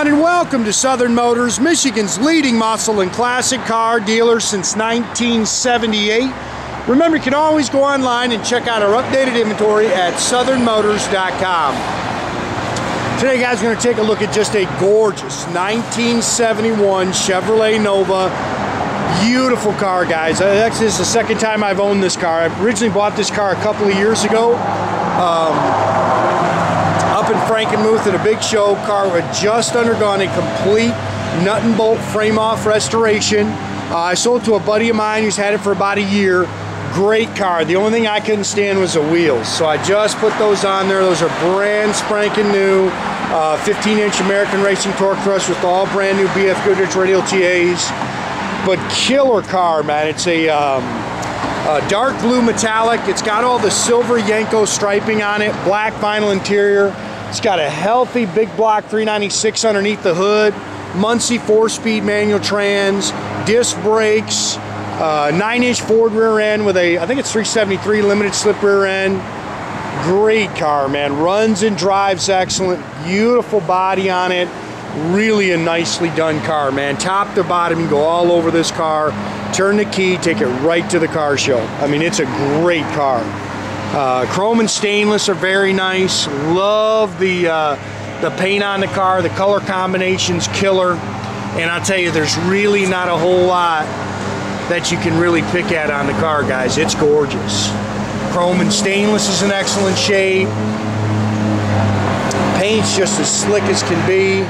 everyone, and welcome to Southern Motors, Michigan's leading muscle and classic car dealer since 1978. Remember, you can always go online and check out our updated inventory at southernmotors.com. Today, guys, we're going to take a look at just a gorgeous 1971 Chevrolet Nova. Beautiful car, guys. Actually, this is the second time I've owned this car. I originally bought this car a couple of years ago. Up in Frankenmuth at a big show. Car had just undergone a complete nut and bolt frame off restoration. I sold it to a buddy of mine who's had it for about a year. Great car. The only thing I couldn't stand was the wheels, so I just put those on there. Those are brand spanking new 15-inch American Racing torque thrust with all brand new BF Goodrich Radial TAs. But killer car, man. It's a dark blue metallic. It's got all the silver Yenko striping on it, black vinyl interior. It's got a healthy big block 396 underneath the hood, Muncie 4-speed manual trans, disc brakes, 9-inch Ford rear end with a, I think it's 373 limited slip rear end. Great car, man. Runs and drives excellent. Beautiful body on it. Really a nicely done car, man. Top to bottom, you can go all over this car. Turn the key, take it right to the car show. I mean, it's a great car. Chrome and stainless are very nice. Love the paint on the car. The color combination's killer. And I'll tell you, there's really not a whole lot that you can really pick at on the car, guys. It's gorgeous. Chrome and stainless is in excellent shape. Paint's just as slick as can be.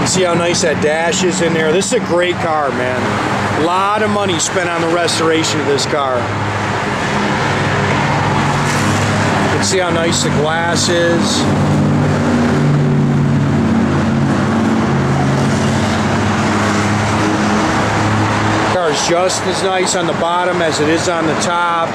See how nice that dash is in there. This is a great car, man. A lot of money spent on the restoration of this car. You can see how nice the glass is. The car is just as nice on the bottom as it is on the top.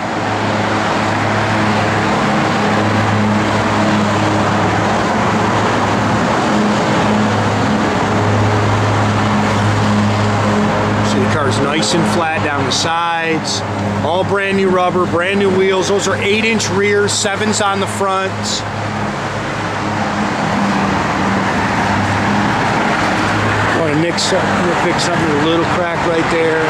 Car's nice and flat down the sides. All brand new rubber, brand new wheels. Those are 8-inch rears, 7s on the front. Want to pick something with a little crack right there.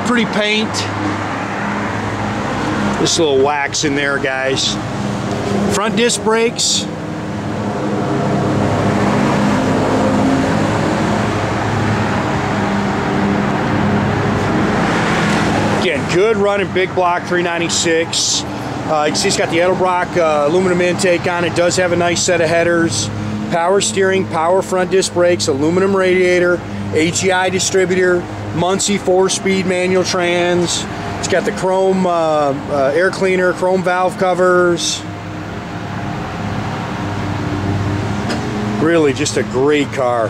Pretty paint. This little wax in there, guys. Front disc brakes. Again, good running big block 396. You can see it's got the Edelbrock aluminum intake on it. Does have a nice set of headers. Power steering, power front disc brakes, aluminum radiator, HEI distributor, Muncie 4-speed manual trans. It's got the chrome air cleaner, chrome valve covers. Really just a great car.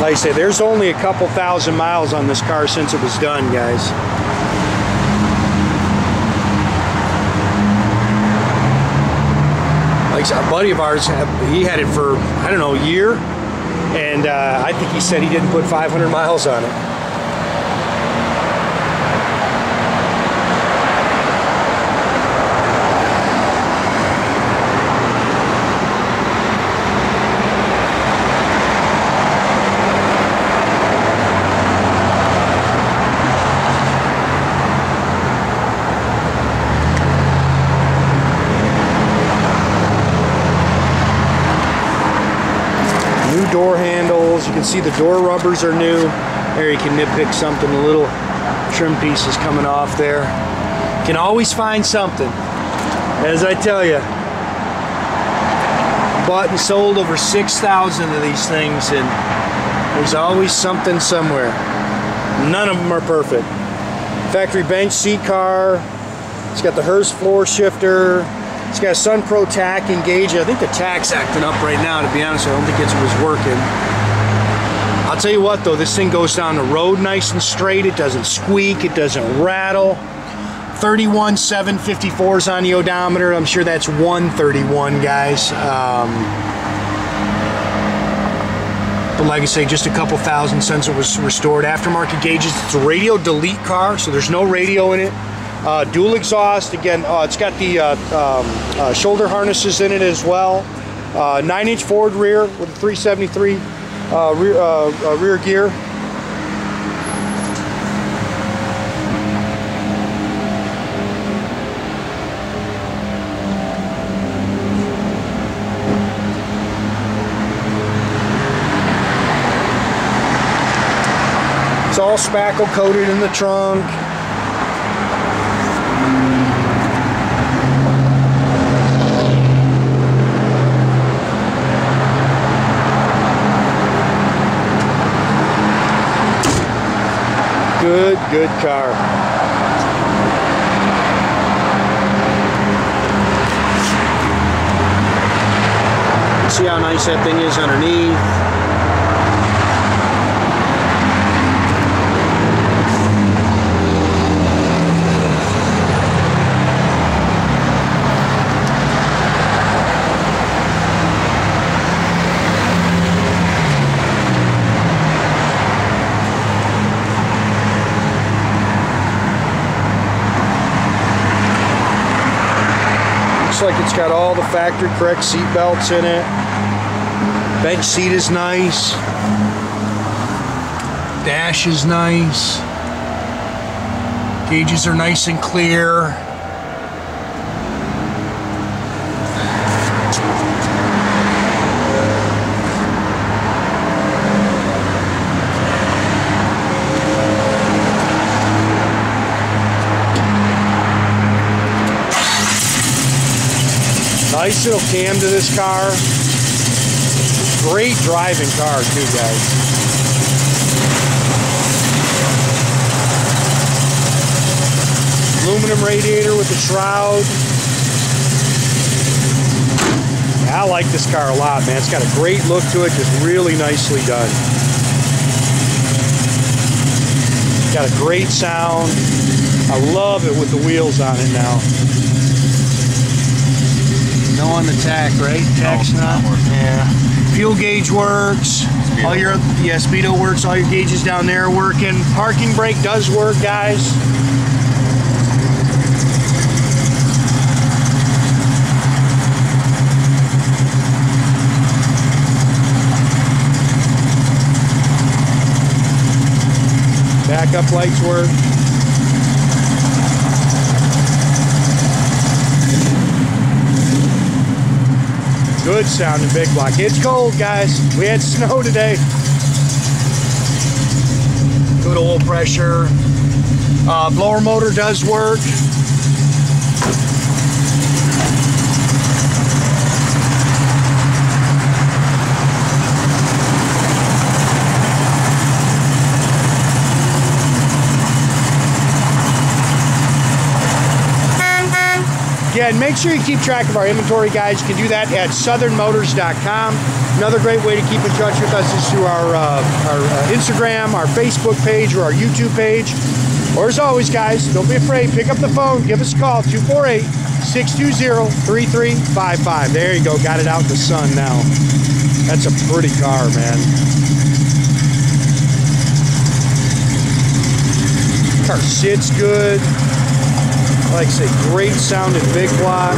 Like I say, there's only a couple thousand miles on this car since it was done, guys. Like a buddy of ours, he had it for, I don't know, a year, and I think he said he didn't put 500 miles on it. Door handles, you can see the door rubbers are new. There you can nitpick something, the little trim pieces coming off there. You can always find something. As I tell you, bought and sold over 6,000 of these things, and there's always something somewhere. None of them are perfect. Factory bench seat car. It's got the Hurst floor shifter. It's got a Sun Pro tach engage. I think the tach's acting up right now, to be honest. I don't think it was working. I'll tell you what though, this thing goes down the road nice and straight. It doesn't squeak, it doesn't rattle. 31,754s on the odometer. I'm sure that's 131, guys. But like I say, just a couple thousand since it was restored. Aftermarket gauges. It's a radio delete car, so there's no radio in it. Dual exhaust. Again, it's got the shoulder harnesses in it as well. 9-inch forward rear with a 373 rear gear. It's all spackle coated in the trunk. Good car. See how nice that thing is underneath. Like it's got all the factory correct seat belts in it. Bench seat is nice. Dash is nice. Gauges are nice and clear. Nice little cam to this car. Great driving car too, guys. Aluminum radiator with the shroud. Yeah, I like this car a lot, man. It's got a great look to it, just really nicely done. Got a great sound. I love it with the wheels on it now. No on the tach, right? Tach's not working. Yeah. Fuel gauge works. Speedo. All your speedo works. All your gauges down there are working. Parking brake does work, guys. Backup lights work. Good sounding big block. It's cold, guys. We had snow today. Good oil pressure. Blower motor does work. Yeah, and make sure you keep track of our inventory, guys. You can do that at southernmotors.com. Another great way to keep in touch with us is through our Instagram, our Facebook page, or our YouTube page. Or as always, guys, don't be afraid. Pick up the phone. Give us a call, 248-620-3355. There you go. Got it out in the sun now. That's a pretty car, man. Car sits good. Like I say, great sounding big block.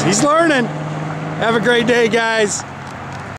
He's learning. Have a great day, guys.